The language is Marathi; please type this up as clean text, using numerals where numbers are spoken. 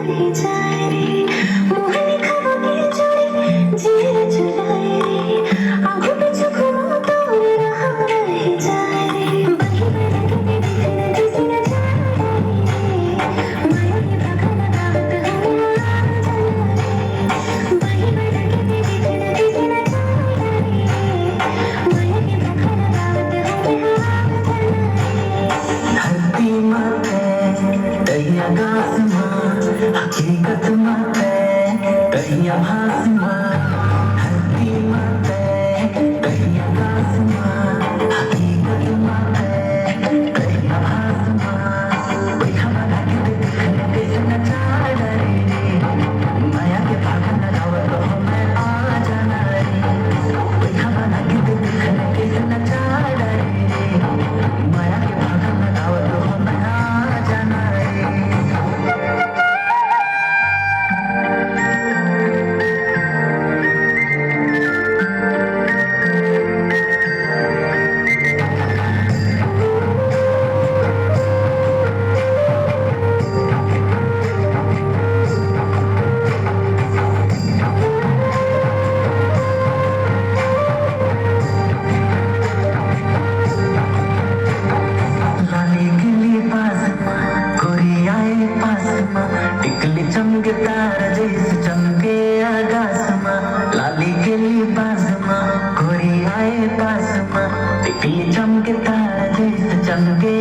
रही जाए रे, मोहनी ख्वाबों की जोड़ी जिए चुराए रे, आंखों पे जो घुमा तो रहा रही जाए रे, बाकी बरके में दिखना किसी न जाए रे, माया के भागा लगावत हमें आ जाए रे, बाकी बरके में दिखना किसी न जाए रे, माया के भागा लगावत हमें आ जाए रे। धरती माते दरिया आसमां हकीकत माते दरिया आसमां धरती माते दरिया आसमां हकीकत माते दरिया आसमां कोई हमारा के देखने कैसे न चाह रे माया के भागा न गावत हो मैं आ जाना रे कोई हमारा के देखने कैसे न चाह रे माया के भागा न गावत हो मैं आ जाना रे लाली गिली बाजमा कोरी आए पासमा टिकली चमके तारा जैसे चमके आकाशमा लाली गिली बाजमा कोरी आए पासमा टिकली चमके तारा जैसे चमके